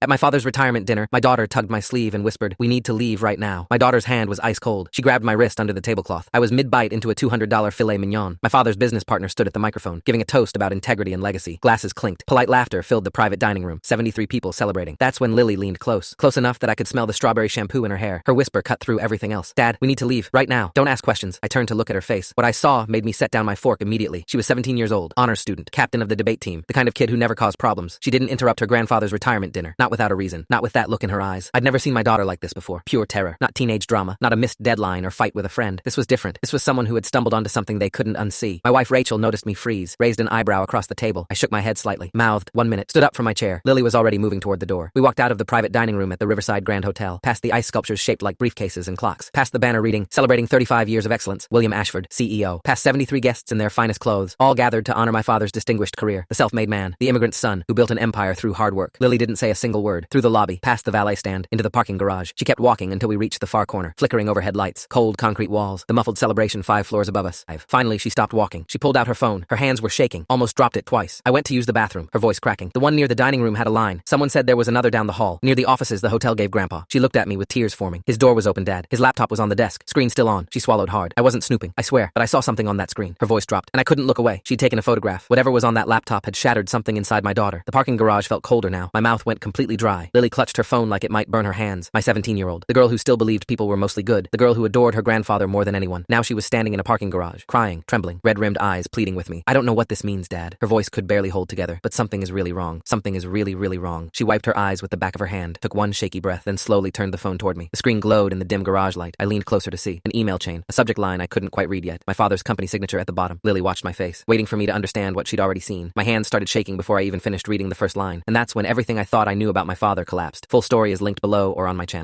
At my father's retirement dinner, my daughter tugged my sleeve and whispered, "We need to leave right now." My daughter's hand was ice cold. She grabbed my wrist under the tablecloth. I was mid-bite into a $200 filet mignon. My father's business partner stood at the microphone, giving a toast about integrity and legacy. Glasses clinked. Polite laughter filled the private dining room. 73 people celebrating. That's when Lily leaned close enough that I could smell the strawberry shampoo in her hair. Her whisper cut through everything else. "Dad, we need to leave right now. Don't ask questions." I turned to look at her face. What I saw made me set down my fork immediately. She was 17 years old, honors student, captain of the debate team, the kind of kid who never caused problems. She didn't interrupt her grandfather's retirement dinner, not without a reason, not with that look in her eyes. I'd never seen my daughter like this before. Pure terror, not teenage drama, not a missed deadline or fight with a friend. This was different. This was someone who had stumbled onto something they couldn't unsee. My wife Rachel noticed me freeze, raised an eyebrow across the table. I shook my head slightly, mouthed, "1 minute," stood up from my chair. Lily was already moving toward the door. We walked out of the private dining room at the Riverside Grand Hotel, past the ice sculptures shaped like briefcases and clocks, past the banner reading, "Celebrating 35 years of excellence, William Ashford, CEO," past 73 guests in their finest clothes, all gathered to honor my father's distinguished career, the self-made man, the immigrant's son, who built an empire through hard work. Lily didn't say a single word. Through the lobby, past the valet stand, into the parking garage. She kept walking until we reached the far corner, flickering overhead lights, cold concrete walls, the muffled celebration 5 floors above us. Finally, she stopped walking. She pulled out her phone. Her hands were shaking, almost dropped it twice. I went to use the bathroom, her voice cracking. The one near the dining room had a line. Someone said there was another down the hall, near the offices the hotel gave Grandpa. She looked at me with tears forming. His door was open, Dad. His laptop was on the desk, screen still on. She swallowed hard. I wasn't snooping, I swear, but I saw something on that screen. Her voice dropped, and I couldn't look away. She'd taken a photograph. Whatever was on that laptop had shattered something inside my daughter. The parking garage felt colder now. My mouth went completely dry. Lily clutched her phone like it might burn her hands. My 17-year-old, the girl who still believed people were mostly good, the girl who adored her grandfather more than anyone. Now she was standing in a parking garage, crying, trembling, red-rimmed eyes pleading with me. "I don't know what this means, Dad." Her voice could barely hold together, but something is really wrong. Something is really, really wrong. She wiped her eyes with the back of her hand, took one shaky breath, then slowly turned the phone toward me. The screen glowed in the dim garage light. I leaned closer to see. An email chain, a subject line I couldn't quite read yet. My father's company signature at the bottom. Lily watched my face, waiting for me to understand what she'd already seen. My hands started shaking before I even finished reading the first line, and that's when everything I thought I knew about my father collapsed. Full story is linked below or on my channel.